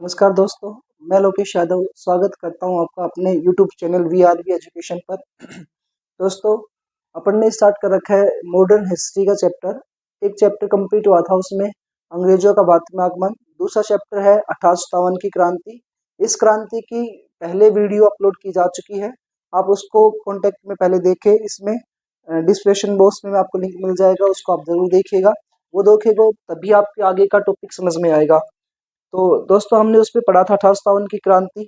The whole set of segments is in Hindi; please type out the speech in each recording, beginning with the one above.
नमस्कार दोस्तों, मैं लोकेश यादव स्वागत करता हूं आपका अपने यूट्यूब चैनल वीआरबी एजुकेशन पर। दोस्तों, अपन ने स्टार्ट कर रखा है मॉडर्न हिस्ट्री का चैप्टर। एक चैप्टर कंप्लीट हुआ था, उसमें अंग्रेजों का भारत में आगमन। दूसरा चैप्टर है 1857 की क्रांति। इस क्रांति की पहले वीडियो अपलोड की जा चुकी है, आप उसको कॉन्टेक्ट में पहले देखें। इसमें डिस्क्रिप्शन बॉक्स में आपको लिंक मिल जाएगा, उसको आप जरूर देखिएगा। वो देखेगा तभी आपके आगे का टॉपिक समझ में आएगा। तो दोस्तों, हमने उस पे पढ़ा था 1857 की क्रांति।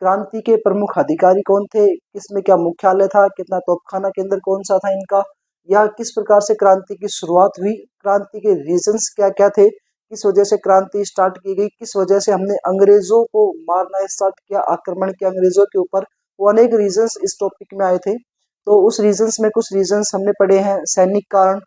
क्रांति के प्रमुख अधिकारी कौन थे, किसमें क्या मुख्यालय था, कितना तोपखाना केंद्र कौन सा था इनका, या किस प्रकार से क्रांति की शुरुआत हुई, क्रांति के रीजंस क्या क्या थे, किस वजह से क्रांति स्टार्ट की गई, किस वजह से हमने अंग्रेजों को मारना स्टार्ट किया, आक्रमण किया अंग्रेजों के ऊपर। वो अनेक रीजंस इस टॉपिक में आए थे। तो उस रीजंस में कुछ रीजंस हमने पढ़े हैं: सैनिक कारण,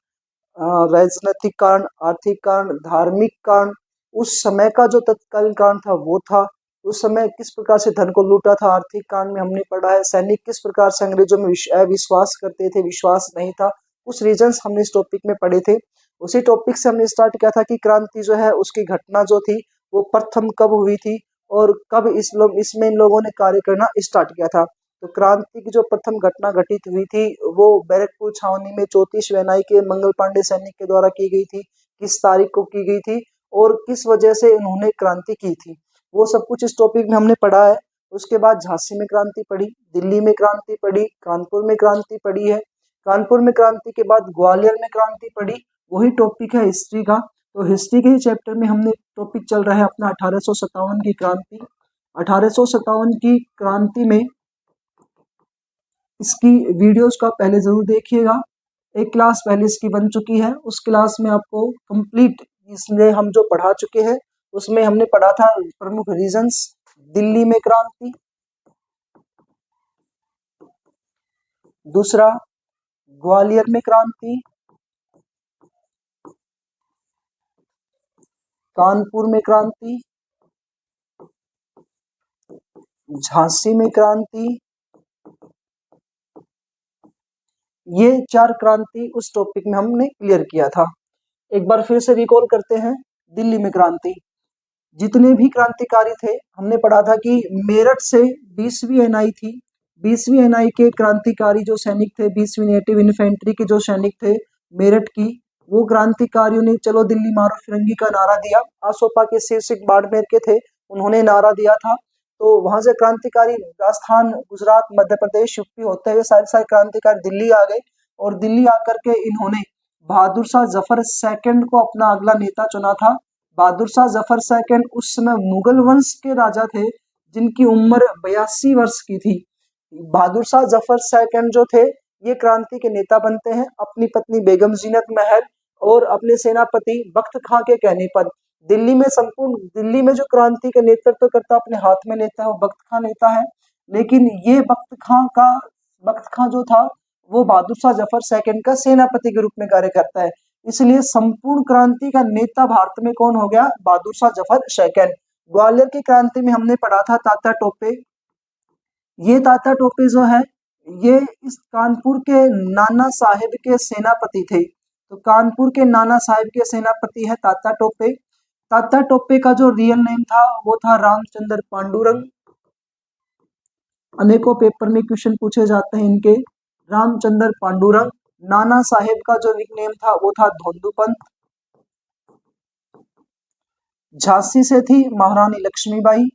राजनीतिक कारण, आर्थिक कारण, धार्मिक कारण, उस समय का जो तत्कालीन कारण था वो था, उस समय किस प्रकार से धन को लूटा था। आर्थिक कारण में हमने पढ़ा है सैनिक किस प्रकार से अंग्रेजों में विश्वास करते थे, विश्वास नहीं था। कुछ रीजंस हमने इस टॉपिक में पढ़े थे। उसी टॉपिक से हमने स्टार्ट किया था कि क्रांति जो है उसकी घटना जो थी वो प्रथम कब हुई थी और कब इसमें इन लोगों ने कार्य करना स्टार्ट किया था। तो क्रांति की जो प्रथम घटना घटित हुई थी वो बैरकपुर छावनी में 34 वेनाई के मंगल पांडे सैनिक के द्वारा की गई थी। किस तारीख को की गई थी और किस वजह से इन्होंने क्रांति की थी, वो सब कुछ इस टॉपिक में हमने पढ़ा है। उसके बाद झांसी में क्रांति पड़ी, दिल्ली में क्रांति पड़ी, कानपुर में क्रांति पड़ी है। कानपुर में क्रांति के बाद ग्वालियर में क्रांति पड़ी। वही टॉपिक है हिस्ट्री का। तो हिस्ट्री के ही चैप्टर में हमने टॉपिक चल रहा है अपना 1857 की क्रांति। 1857 की क्रांति में इसकी वीडियोस का पहले जरूर देखिएगा। एक क्लास पहले इसकी बन चुकी है, उस क्लास में आपको कंप्लीट इसमें हम जो पढ़ा चुके हैं उसमें हमने पढ़ा था प्रमुख रीजंस। दिल्ली में क्रांति, दूसरा ग्वालियर में क्रांति, कानपुर में क्रांति, झांसी में क्रांति। ये 4 क्रांति उस टॉपिक में हमने क्लियर किया था। एक बार फिर से रिकॉल करते हैं। दिल्ली में क्रांति, जितने भी क्रांतिकारी थे हमने पढ़ा था कि मेरठ से 20वीं एनआई थी। 20वीं एनआई के क्रांतिकारी जो सैनिक थे, 20वीं नेटिव इन्फेंट्री के जो सैनिक थे मेरठ की, वो क्रांतिकारियों ने चलो दिल्ली मारो फिरंगी का नारा दिया। आसोपा के शीर्षक बाड़मेर के थे, उन्होंने नारा दिया था। तो वहां से क्रांतिकारी राजस्थान, गुजरात, मध्य प्रदेश, यूपी होते हुए सारे सारे क्रांतिकारी दिल्ली आ गए। और दिल्ली आकर के इन्होंने बहादुर शाह जफर सेकंड को अपना अगला नेता चुना था। बहादुर शाह जफर सेकंड उस समय मुगल वंश के राजा थे जिनकी उम्र 82 वर्ष की थी। बहादुर शाह जफर सेकंड जो थे ये क्रांति के नेता बनते हैं अपनी पत्नी बेगम जीनत महल और अपने सेनापति बख्त खां के कहने पर। दिल्ली में संपूर्ण दिल्ली में जो क्रांति का नेतृत्व करता अपने हाथ में लेता है वो बख्त खां नेता है। लेकिन ये बख्त खां जो था वो बहादुर शाह जफर सेकंड का सेनापति के रूप में कार्य करता है। इसलिए संपूर्ण क्रांति का नेता भारत में कौन हो गया? बहादुर शाह जफर सेकंड। ग्वालियर की क्रांति में हमने पढ़ा था तात्या टोपे। ये तात्या टोपे जो है ये इस कानपुर के नाना साहेब के सेनापति थे। तो कानपुर के नाना साहेब के सेनापति है तात्या टोपे। तात्या टोपे का जो रियल नेम था वो था रामचंद्र पांडुरंग। अनेकों पेपर में क्वेश्चन पूछे जाते हैं इनके। रामचंद्र पांडुरंग। नाना साहेब का जो निकनेम था वो था धोंदूपंत। झांसी से थी महारानी लक्ष्मीबाई।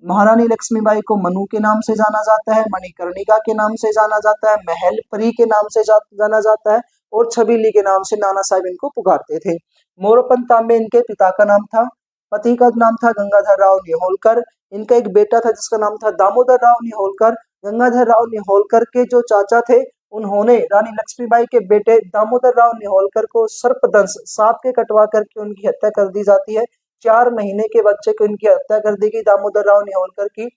महारानी लक्ष्मीबाई को मनु के नाम से जाना जाता है, मणिकर्णिका के नाम से जाना जाता है, महल परी के नाम से जाना जाता है और छबीली के नाम से नाना साहब इनको पुकारते थे। मोरोपंत तांबे इनके पिता का नाम था। पति का नाम था गंगाधर राव निहोलकर। इनका एक बेटा था जिसका नाम था दामोदर राव निहोलकर। गंगाधर राव निहोलकर के जो चाचा थे उन्होंने रानी लक्ष्मीबाई के बेटे दामोदर राव निहोलकर को सर्पदंश सांप के कटवा करके उनकी हत्या कर दी जाती है। 4 महीने के बच्चे को इनकी हत्या कर दी गई दामोदर राव निहोलकर की।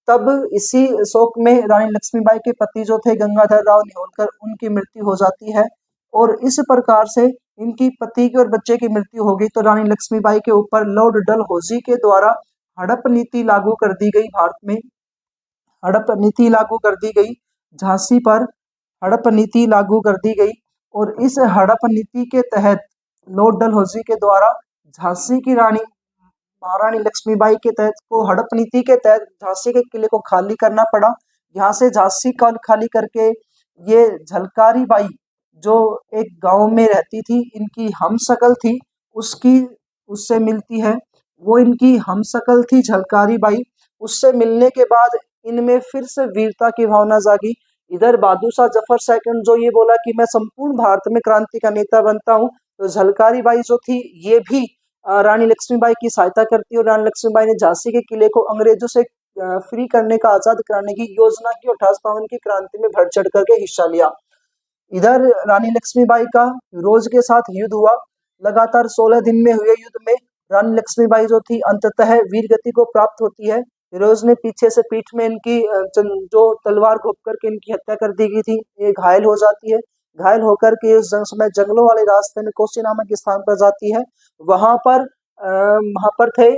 तब इसी शोक में रानी लक्ष्मीबाई के पति जो थे गंगाधर राव निहोलकर उनकी मृत्यु हो जाती है। और इस प्रकार से इनकी पति की और बच्चे की मृत्यु हो गई। तो रानी लक्ष्मीबाई के ऊपर लॉर्ड डलहौजी के द्वारा हड़प नीति लागू कर दी गई। भारत में हड़प नीति लागू कर दी गई। झांसी पर हड़प नीति लागू कर दी गई और इस हड़प नीति के तहत लॉर्ड डलहौजी के द्वारा झांसी की रानी महारानी लक्ष्मीबाई के तहत को हड़प नीति के तहत झांसी के किले को खाली करना पड़ा। यहाँ से झांसी का खाली करके ये झलकारी बाई जो एक गांव में रहती थी, इनकी हमशक्ल थी, उसकी उससे मिलती है। वो इनकी हमशक्ल थी झलकारी बाई। उससे मिलने के बाद इनमें फिर से वीरता की भावना जागी। इधर बहादुर शाह जफर सेकंड जो ये बोला कि मैं संपूर्ण भारत में क्रांति का नेता बनता हूँ, तो झलकारी बाई जो थी ये भी रानी लक्ष्मीबाई की सहायता करती है और रानी लक्ष्मीबाई ने झांसी के किले को अंग्रेजों से फ्री करने का, आजाद कराने की योजना की। 1857 की क्रांति में बढ़ चढ़ करके हिस्सा लिया। इधर रानी लक्ष्मीबाई का फिरोज के साथ युद्ध हुआ। लगातार 16 दिन में हुए युद्ध में रानी लक्ष्मीबाई जो थी अंततः वीर गति को प्राप्त होती है। फिरोज ने पीछे से पीठ में इनकी जो तलवार घोंप करके इनकी हत्या कर दी गई थी, ये घायल हो जाती है। घायल होकर के इस समय जंगलों वाले रास्ते में कोसी नामक स्थान पर जाती है। वहां पर थे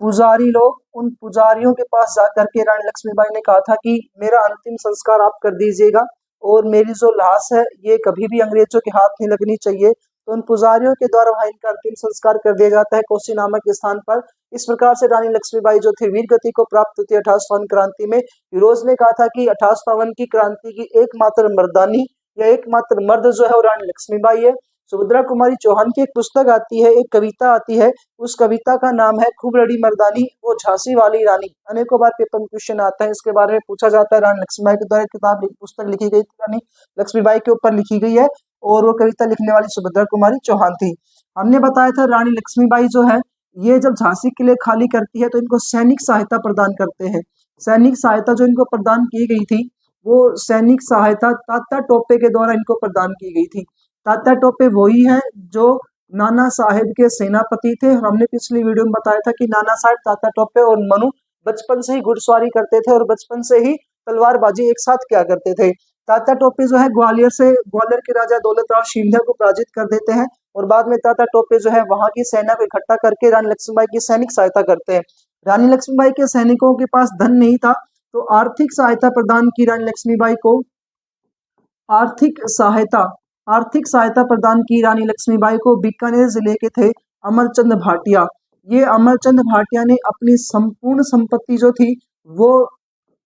पुजारी लोग। उन पुजारियों के पास जाकर के रानी लक्ष्मीबाई ने कहा था कि मेरा अंतिम संस्कार आप कर दीजिएगा और मेरी जो लाश है ये कभी भी अंग्रेजों के हाथ नहीं लगनी चाहिए। तो उन पुजारियों के द्वारा वहां इनका अंतिम संस्कार कर दिया जाता है कोसी नामक स्थान पर। इस प्रकार से रानी लक्ष्मीबाई जो थी वीर गति को प्राप्त होती है 1857 क्रांति में। फिरोज ने कहा था कि 1857 की क्रांति की एकमात्र मर्दानी या एकमात्र मर्द जो है वो रानी लक्ष्मीबाई है। सुभद्रा कुमारी चौहान की एक पुस्तक आती है, एक कविता आती है, उस कविता का नाम है खूब लड़ी मर्दानी वो झांसी वाली रानी। अनेकों बार पेपर में क्वेश्चन आता है, इसके बारे में पूछा जाता है। रानी लक्ष्मीबाई के द्वारा पुस्तक लिखी गई थी, रानी लक्ष्मीबाई के ऊपर लिखी गई है और वो कविता लिखने वाली सुभद्रा कुमारी चौहान थी। हमने बताया था रानी लक्ष्मीबाई जो है ये जब झांसी के लिए खाली करती है तो इनको सैनिक सहायता प्रदान करते हैं। सैनिक सहायता जो इनको प्रदान की गई थी वो सैनिक सहायता तात्या टोपे के द्वारा इनको प्रदान की गई थी। तात्या टोपे वही है जो नाना साहेब के सेनापति थे। हमने पिछली वीडियो में बताया था कि नाना साहेब, तात्या टोपे और मनु बचपन से ही घुड़सवारी करते थे और बचपन से ही तलवारबाजी एक साथ किया करते थे। तात्या टोपे जो है ग्वालियर के राजा दौलत राव सिंधिया को पराजित कर देते हैं और बाद में तात्या टोपे जो है वहां की सेना को इकट्ठा करके रानी लक्ष्मीबाई की सैनिक सहायता करते हैं। रानी लक्ष्मीबाई के सैनिकों के पास धन नहीं था तो आर्थिक सहायता प्रदान की रानी लक्ष्मीबाई को। आर्थिक सहायता प्रदान की रानी लक्ष्मीबाई को बीकानेर जिले के थे अमरचंद भाटिया। ये अमरचंद भाटिया ने अपनी संपूर्ण संपत्ति जो थी वो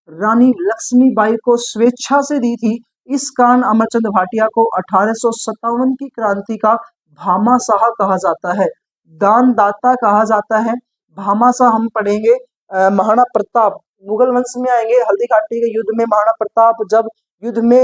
रानी लक्ष्मीबाई को स्वेच्छा से दी थी। इस कारण अमरचंद भाटिया को 1857 की क्रांति का भामाशाह कहा जाता है, दानदाता कहा जाता है। भामाशाह हम पढ़ेंगे महाराणा प्रताप मुगल वंश में आएंगे। हल्दी घाटी के युद्ध में महाराणा प्रताप जब युद्ध में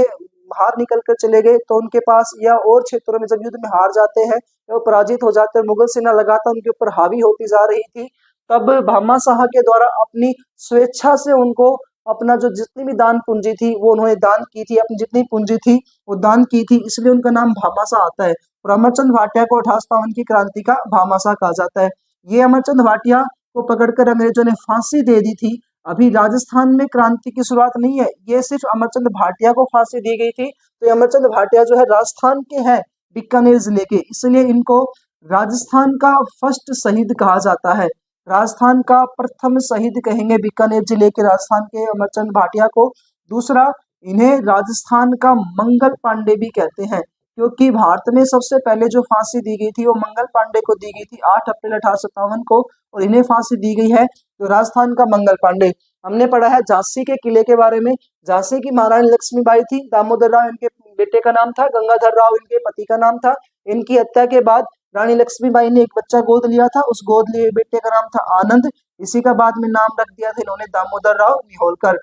हार निकल कर चले गए तो उनके पास या और क्षेत्रों में जब युद्ध में हार जाते हैं तो पराजित हो जाते हैं, मुगल सेना लगातार उनके ऊपर हावी होती जा रही थी, तब भामाशाह के द्वारा अपनी स्वेच्छा से उनको अपना जो जितनी भी दान पूंजी थी वो उन्होंने दान की थी, अपनी जितनी पूंजी थी वो दान की थी, इसलिए उनका नाम भामाशाह आता है। और अमरचंद भाटिया को 1857 की क्रांति का भामाशाह कहा जाता है। ये अमरचंद भाटिया को पकड़कर अंग्रेजों ने फांसी दे दी थी। अभी राजस्थान में क्रांति की शुरुआत नहीं है, ये सिर्फ अमरचंद भाटिया को फांसी दी गई थी। तो ये अमरचंद भाटिया जो है राजस्थान के हैं, बीकानेर जिले के, इसलिए इनको राजस्थान का फर्स्ट शहीद कहा जाता है। राजस्थान का प्रथम शहीद कहेंगे बीकानेर जिले के राजस्थान के अमरचंद भाटिया को। दूसरा, इन्हें राजस्थान का मंगल पांडे भी कहते हैं क्योंकि भारत में सबसे पहले जो फांसी दी गई थी वो मंगल पांडे को दी गई थी 8 अप्रैल 1857 को और इन्हें फांसी दी गई है तो राजस्थान का मंगल पांडे। हमने पढ़ा है झांसी के किले के बारे में। झांसी की महारानी लक्ष्मीबाई थी, दामोदर राव इनके बेटे का नाम था, गंगाधर राव इनके पति का नाम था। इनकी हत्या के बाद रानी लक्ष्मीबाई ने एक बच्चा गोद लिया था, उस गोद लिए बेटे का नाम था आनंद। इसी का बाद में नाम रख दिया था इन्होंने दामोदर राव निहोलकर।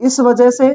इस वजह से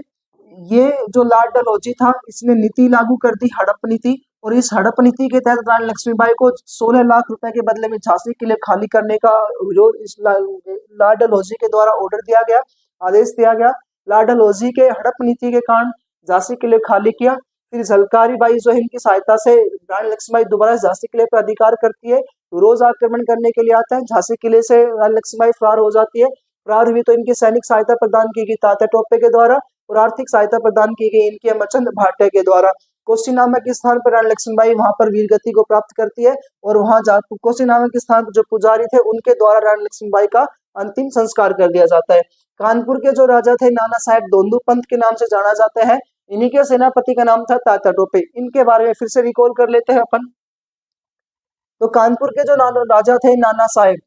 ये जो लाल डलहौजी था इसने नीति लागू कर दी, हड़प नीति, और इस हड़प नीति के तहत रानी लक्ष्मीबाई को 16 लाख रुपए के बदले में झांसी के लिए खाली करने का विरोध इस लाल डलहौजी के द्वारा ऑर्डर दिया गया, आदेश दिया गया। लाल डलहौजी के हड़प नीति के कारण झांसी के लिए खाली किया। फिर झलकारी बाई जो है इनकी सहायता से रानी लक्ष्मीबाई दोबारा झांसी किले पर अधिकार करती है, रोज आक्रमण करने के लिए आता है। झांसी किले से रानी लक्ष्मीबाई फरार हो जाती है। फरार हुई तो इनकी सैनिक सहायता प्रदान की गई तात्या टोपे के द्वारा और आर्थिक सहायता प्रदान की गई इनके अमरचंद भाटिया के द्वारा। कोसी नामक स्थान पर रानी लक्ष्मीबाई वहां पर वीर गति को प्राप्त करती है और वहां कोसी नामक स्थान पर जो पुजारी थे उनके द्वारा रानी लक्ष्मीबाई का अंतिम संस्कार कर दिया जाता है। कानपुर के जो राजा थे नाना साहेब दोंदू पंत के नाम से जाना जाता है। इन्हीं के सेनापति का नाम था तात्या टोपे। इनके बारे में फिर से रिकॉल कर लेते हैं अपन। तो कानपुर के जो राजा थे नाना साहेब,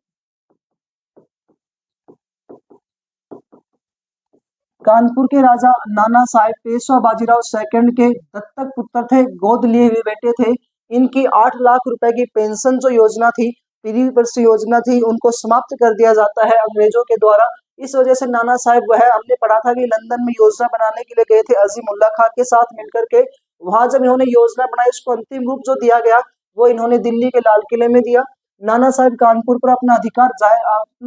कानपुर के राजा नाना साहेब पेशवा बाजीराव सेकंड के दत्तक पुत्र थे, गोद लिए हुए बेटे थे। इनकी 8 लाख रुपए की पेंशन जो योजना थी, पीढ़ी योजना थी, उनको समाप्त कर दिया जाता है अंग्रेजों के द्वारा। इस वजह से नाना साहेब वह हमने पढ़ा था कि लंदन में योजना बनाने के लिए गए थे अजीमुल्ला खां के साथ मिलकर के। वहां जब इन्होंने योजना बनाई, उसको अंतिम रूप जो दिया गया वो इन्होंने दिल्ली के लाल किले में दिया। नाना साहेब कानपुर पर अपना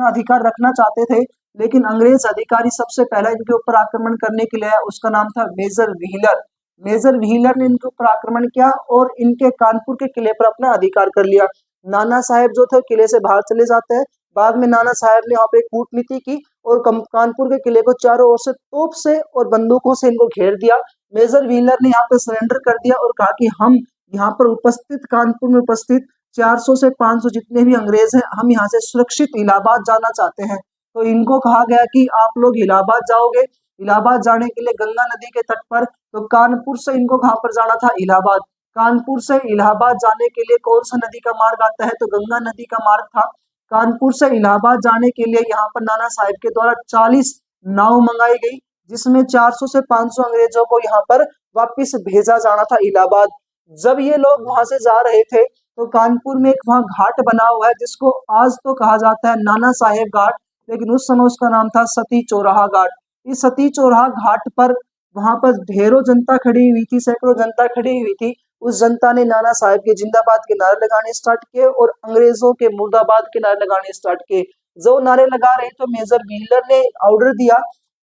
अधिकार रखना चाहते थे, लेकिन अंग्रेज अधिकारी सबसे पहले इनके ऊपर आक्रमण करने के लिए आया, उसका नाम था मेजर व्हीलर। मेजर व्हीलर ने इनके ऊपर आक्रमण किया और इनके कानपुर के किले पर अपना अधिकार कर लिया। नाना साहेब जो थे किले से बाहर चले जाते हैं। बाद में नाना साहेब ने वहां पे कूटनीति की और कानपुर के किले को चारों ओर से तोप से और बंदूकों से इनको घेर दिया। मेजर व्हीलर ने यहाँ पे सरेंडर कर दिया और कहा कि हम यहाँ पर उपस्थित, कानपुर में उपस्थित 400 से 500 जितने भी अंग्रेज हैं, हम यहाँ से सुरक्षित इलाहाबाद जाना चाहते हैं। तो इनको कहा गया कि आप लोग इलाहाबाद जाओगे। इलाहाबाद जाने के लिए गंगा नदी के तट पर, तो कानपुर से इनको कहां पर जाना था? इलाहाबाद। कानपुर से इलाहाबाद जाने के लिए कौन सा नदी का मार्ग आता है? तो गंगा नदी का मार्ग था। कानपुर से इलाहाबाद जाने के लिए यहाँ पर नाना साहेब के द्वारा 40 नाव मंगाई गई, जिसमें 400 से 500 अंग्रेजों को यहाँ पर वापिस भेजा जाना था इलाहाबाद। जब ये लोग वहां से जा रहे थे तो कानपुर में एक वहां घाट बना हुआ है, जिसको आज तो कहा जाता है नाना साहेब घाट, लेकिन उस समय उसका नाम था सती चौराहा घाट। इस सती चौराहा घाट पर वहां पर ढेरों जनता खड़ी हुई थी, सैकड़ों जनता खड़ी हुई थी। उस जनता ने नाना साहेब के जिंदाबाद के नारे लगाने स्टार्ट किए और अंग्रेजों के मुर्दाबाद के नारे लगाने स्टार्ट किए। जो नारे लगा रहे तो मेजर व्हीलर ने ऑर्डर दिया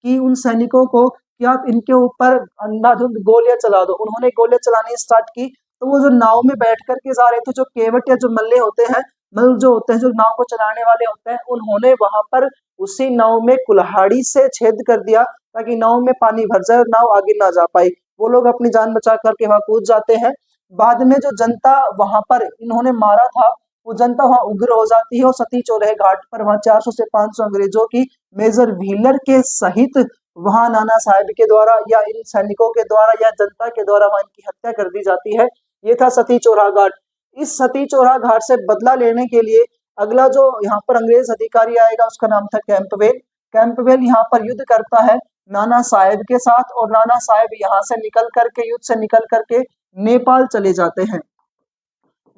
कि उन सैनिकों को कि आप इनके ऊपर अंधाधुंध गोलियां चला दो। उन्होंने गोलियां चलानी स्टार्ट की तो वो जो नाव में बैठ करके जा रहे थे, जो केवट या जो मल्ले होते हैं, मल जो होते हैं, जो नाव को चलाने वाले होते हैं, उन्होंने वहां पर उसी नाव में कुल्हाड़ी से छेद कर दिया ताकि नाव में पानी भर जाए और नाव आगे ना जा पाए। वो लोग अपनी जान बचा करके वहां कूद जाते हैं। बाद में जो जनता वहां पर इन्होंने मारा था, वो जनता वहां उग्र हो जाती है और सती चौराहे घाट पर वहां 400 से 500 अंग्रेजों की मेजर व्हीलर के सहित वहां नाना साहेब के द्वारा या इन सैनिकों के द्वारा या जनता के द्वारा वहां इनकी हत्या कर दी जाती है। ये था सती चौराहा घाट। इस सती चौराहा घाट से बदला लेने के लिए अगला जो यहाँ पर अंग्रेज अधिकारी आएगा, उसका नाम था कैंपवेल। कैंपवेल यहाँ पर युद्ध करता है नाना साहेब के साथ और नाना साहेब यहाँ से निकल करके, युद्ध से निकल करके नेपाल चले जाते हैं।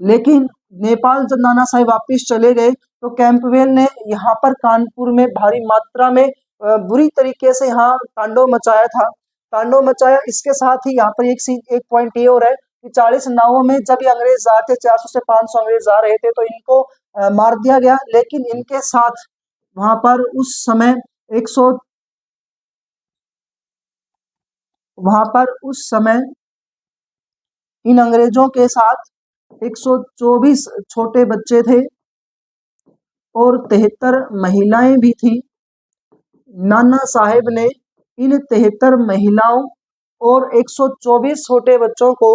लेकिन नेपाल जब नाना साहेब वापिस चले गए तो कैंपवेल ने यहाँ पर कानपुर में भारी मात्रा में बुरी तरीके से यहाँ तांडव मचाया था। तांडव मचाया, इसके साथ ही यहाँ पर एक पॉइंट ये और है कि 40 नावों में जब ये अंग्रेज जा रहे थे, 400 से 500 अंग्रेज जा रहे थे, तो इनको मार दिया गया। लेकिन इनके साथ वहां पर उस समय 100 वहां पर उस समय इन अंग्रेजों के साथ 124 छोटे बच्चे थे और 73 महिलाएं भी थी। नाना साहेब ने इन 73 महिलाओं और 124 छोटे बच्चों को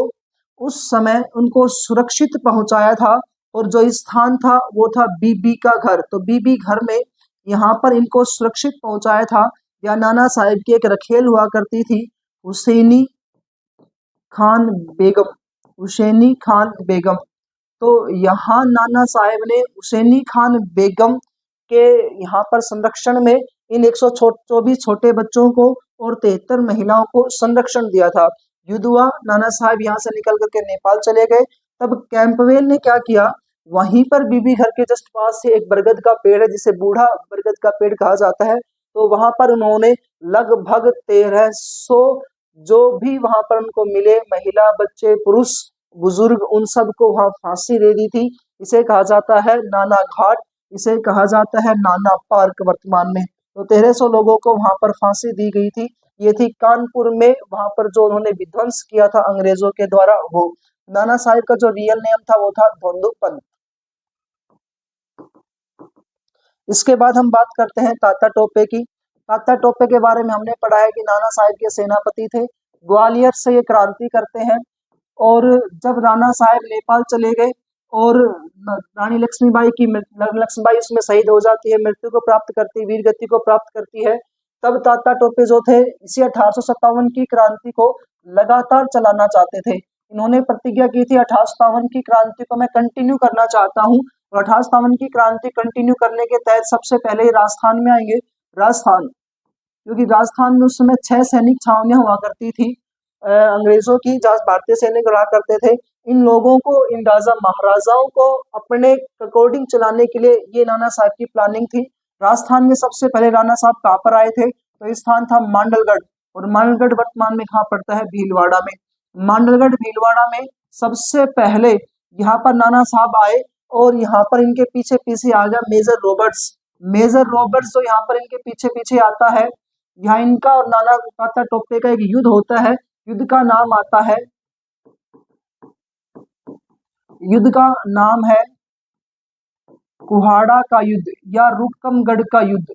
उस समय उनको सुरक्षित पहुंचाया था और जो स्थान था वो था बीबी का घर। तो बीबी घर में यहाँ पर इनको सुरक्षित पहुंचाया था। या नाना साहेब की एक रखेल हुआ करती थी, हुसैनी खान बेगम। हुसैनी खान बेगम। तो यहाँ नाना साहेब ने हुसैनी खान बेगम के यहाँ पर संरक्षण में इन 124 छोटे बच्चों को और 73 महिलाओं को संरक्षण दिया था। युद्ध हुआ, नाना साहब यहाँ से निकल करके नेपाल चले गए। तब कैंपवेल ने क्या किया, वहीं पर बीबी घर के जस्ट पास से एक बरगद का पेड़ है, जिसे बूढ़ा बरगद का पेड़ कहा जाता है। तो वहां पर उन्होंने लगभग 1300 जो भी वहां पर उनको मिले, महिला, बच्चे, पुरुष, बुजुर्ग, उन सबको वहां फांसी दे दी थी। इसे कहा जाता है नाना घाट, इसे कहा जाता है नाना पार्क वर्तमान में। तो 1300 लोगों को वहां पर फांसी दी गई थी। ये थी कानपुर में वहां पर जो उन्होंने विध्वंस किया था अंग्रेजों के द्वारा वो। नाना साहेब का जो रियल नेम था वो था धोंदू पंत। इसके बाद हम बात करते हैं तात्या टोपे की। तात्या टोपे के बारे में हमने पढ़ा है कि नाना साहेब के सेनापति थे। ग्वालियर से ये क्रांति करते हैं और जब राणा साहेब नेपाल चले गए और रानी लक्ष्मीबाई उसमें शहीद हो जाती है, मृत्यु को प्राप्त करती है, वीर गति को प्राप्त करती है, तब तात्या टोपे जो थे इसी 1857 की क्रांति को लगातार चलाना चाहते थे। इन्होंने प्रतिज्ञा की थी 1857 की क्रांति को मैं कंटिन्यू करना चाहता हूँ। और 1857 की क्रांति कंटिन्यू करने के तहत सबसे पहले राजस्थान में आएंगे। राजस्थान क्योंकि राजस्थान में उस समय 6 सैनिक छावनियां हुआ करती थी अंग्रेजों की, जहाँ भारतीय सैनिक रहा करते थे। इन लोगों को, इन राजा महाराजाओं को अपने अकॉर्डिंग चलाने के लिए ये नाना साहब की प्लानिंग थी। राजस्थान में सबसे पहले राणा साहब कहाँ पर आए थे, तो ये स्थान था मांडलगढ़, और मांडलगढ़ वर्तमान में कहाँ पड़ता है, भीलवाड़ा में। मांडलगढ़ भीलवाड़ा में सबसे पहले यहाँ पर नाना साहब आए, और यहाँ पर इनके पीछे पीछे आ गया मेजर रॉबर्ट्स। मेजर रॉबर्ट्स जो यहाँ पर इनके पीछे पीछे आता है, यहाँ इनका और नाना तात्या टोपे का एक युद्ध होता है। युद्ध का नाम आता है, युद्ध का नाम है कुहाड़ा का युद्ध या रुकमगढ़ का युद्ध।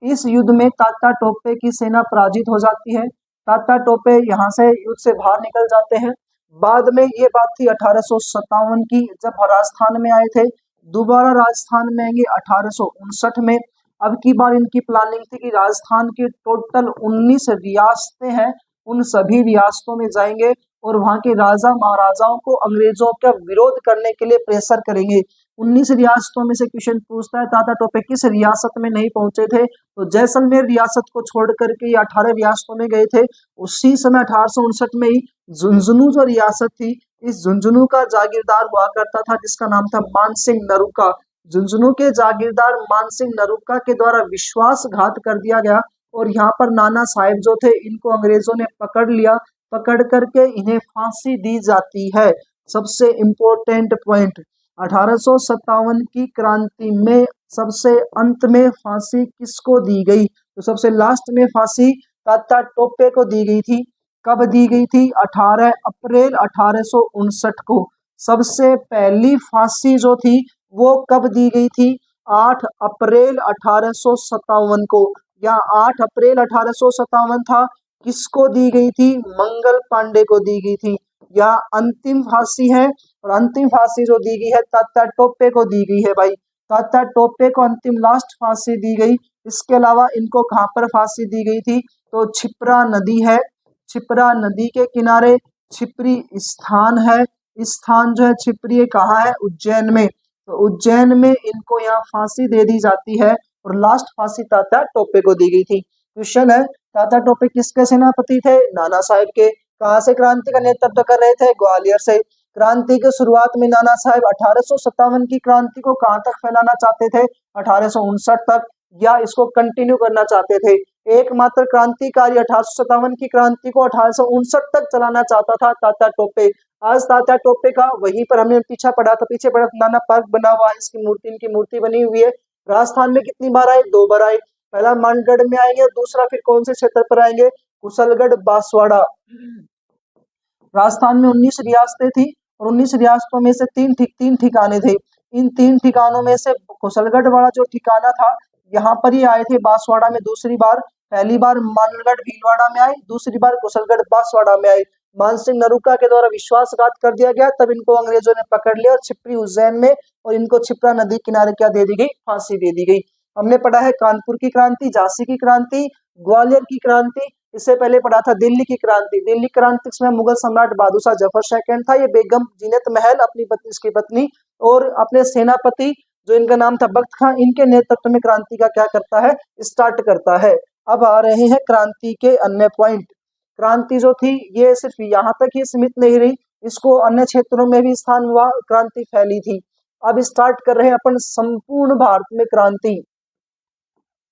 इस युद्ध में तात्या टोपे की सेना पराजित हो जाती है। तात्या टोपे यहाँ से युद्ध से बाहर निकल जाते हैं। बाद में ये बात थी 1857 की, जब राजस्थान में आए थे। दोबारा राजस्थान में आएंगे 1859 में। अब की बार इनकी प्लानिंग थी कि राजस्थान की टोटल 19 रियासतें हैं, उन सभी रियासतों में जाएंगे और वहां के राजा महाराजाओं को अंग्रेजों का विरोध करने के लिए प्रेशर करेंगे। 19 रियासतों में से क्वेश्चन पूछता है तात्या टोपे किस रियासत में नहीं पहुंचे थे, तो जैसलमेर रियासत को छोड़ करके ये 18 रियासतों में गए थे। उसी समय 1859 में ही झुंझुनू जो रियासत थी, इस झुंझुनू का जागीरदार हुआ करता था जिसका नाम था मानसिंह नरूका। झुंझुनू के जागीरदार मानसिंह नरूका के द्वारा विश्वासघात कर दिया गया, और यहाँ पर नाना साहेब जो थे इनको अंग्रेजों ने पकड़ लिया। पकड़ करके इन्हें फांसी दी जाती है। सबसे इम्पोर्टेंट पॉइंट, 1857 की क्रांति में सबसे अंत में फांसी किसको दी गई, तो सबसे लास्ट में फांसी तात्या टोपे को दी गई थी। कब दी गई थी, 18 अप्रैल 1859 को। सबसे पहली फांसी जो थी वो कब दी गई थी, 8 अप्रैल 1857 को, या 8 अप्रैल 1857 था। किसको दी गई थी, मंगल पांडे को दी गई थी। या अंतिम फांसी है, और अंतिम फांसी जो दी गई है तात्या टोपे को दी गई है भाई। तात्या टोपे को अंतिम लास्ट फांसी दी गई। इसके अलावा इनको कहाँ पर फांसी दी गई थी, तो छिप्रा नदी है, छिप्रा नदी के किनारे छिपरी स्थान है। स्थान जो है छिपरी कहाँ है, उज्जैन में। तो उज्जैन में इनको यहाँ फांसी दे दी जाती है, और लास्ट फांसी तात्या टोपे को दी गई थी। क्वेश्चन है, तात्या टोपे किसके सेनापति थे, नाना साहेब के। कहाँ से क्रांति का नेतृत्व कर रहे थे, ग्वालियर से। क्रांति के शुरुआत में नाना साहेब 1857 की क्रांति को कहाँ तक फैलाना चाहते थे, 1859 तक, या इसको कंटिन्यू करना चाहते थे। एकमात्र क्रांतिकारी 1857 की क्रांति को 1859 तक चलाना चाहता था तात्या टोपे। आज तात्या टोपे का वहीं पर हमने पीछे पड़ा था नाना पार्क बना हुआ है, इसकी मूर्ति, इनकी मूर्ति बनी हुई है। राजस्थान में कितनी बार आए, 2 बार आए। पहला मानगढ़ में आएंगे, दूसरा फिर कौन से क्षेत्र पर आएंगे, कुशलगढ़ बांसवाड़ा। राजस्थान में 19 रियासतें थी, और 19 रियासतों में से तीन ठिकाने थे। इन 3 ठिकानों में से कुशलगढ़ वाला जो ठिकाना था, यहाँ पर ही आए थे बांसवाड़ा में दूसरी बार। पहली बार मानगढ़ भीलवाड़ा में आए, दूसरी बार कुशलगढ़ बांसवाड़ा में आए। मानसिंह नरूका के द्वारा विश्वासघात कर दिया गया, तब इनको अंग्रेजों ने पकड़ लिया और छिपरी उज्जैन में, और इनको छिपरा नदी किनारे क्या दे दी गई, फांसी दे दी गई। हमने पढ़ा है कानपुर की क्रांति, झांसी की क्रांति, ग्वालियर की क्रांति। इससे पहले पढ़ा था दिल्ली की क्रांति। दिल्ली क्रांति में मुगल सम्राट बहादुर शाह जफर सेकंड था। ये बेगम जीनत महल अपनी पत्नी, इसकी पत्नी और अपने सेनापति जो इनका नाम था बख्त खां, इनके नेतृत्व में क्रांति का क्या करता है, स्टार्ट करता है। अब आ रहे हैं क्रांति के अन्य पॉइंट। क्रांति जो थी ये सिर्फ यहाँ तक ही सीमित नहीं रही, इसको अन्य क्षेत्रों में भी स्थान हुआ, क्रांति फैली थी। अब स्टार्ट कर रहे हैं अपन संपूर्ण भारत में क्रांति।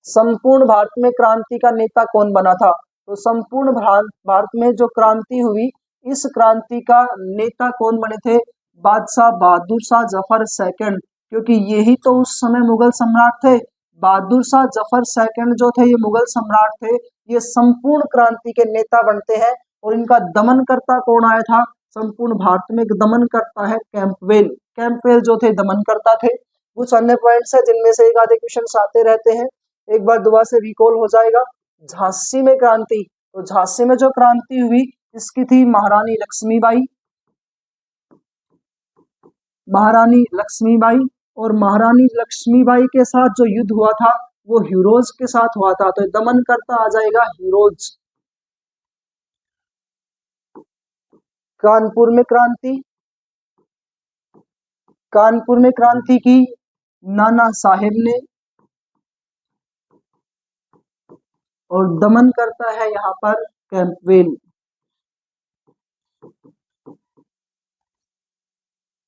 संपूर्ण भारत में क्रांति का नेता कौन बना था, तो संपूर्ण भारत में जो क्रांति हुई, इस क्रांति का नेता कौन बने थे, बादशाह बहादुर शाह जफर सेकंड, क्योंकि यही तो उस समय मुगल सम्राट थे। बहादुर शाह जफर सेकंड जो थे ये मुगल सम्राट थे। ये संपूर्ण क्रांति के नेता बनते हैं, और इनका दमन करता कौन आया था, संपूर्ण भारत में दमन करता है कैंपवेल। कैंपवेल जो थे दमन करता थे। कुछ अन्य पॉइंट्स है जिनमें से एक आधे क्वेश्चन आते रहते हैं, एक बार दोबारा से रिकॉल हो जाएगा। झांसी में क्रांति, तो झांसी में जो क्रांति हुई इसकी थी महारानी लक्ष्मीबाई। महारानी लक्ष्मीबाई, और महारानी लक्ष्मीबाई के साथ जो युद्ध हुआ था वो हीरोज के साथ हुआ था, तो दमन करता आ जाएगा हीरोज। कानपुर में क्रांति, कानपुर में क्रांति की नाना साहेब ने। और दमन करता है यहाँ पर कैंपवेल।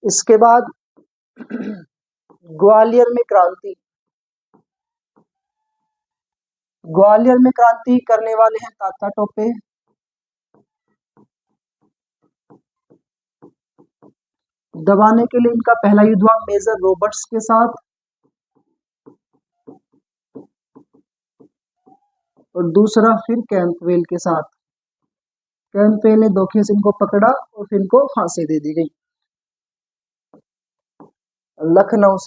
इसके बाद ग्वालियर में क्रांति। ग्वालियर में क्रांति करने वाले हैं तात्या टोपे। दबाने के लिए इनका पहला युद्ध हुआ मेजर रॉबर्ट्स के साथ और दूसरा फिर कैंपवेल के साथ। कैंपवेल ने धोखे से इनको पकड़ा और फिर इनको फांसी दे दी गई। लखनऊ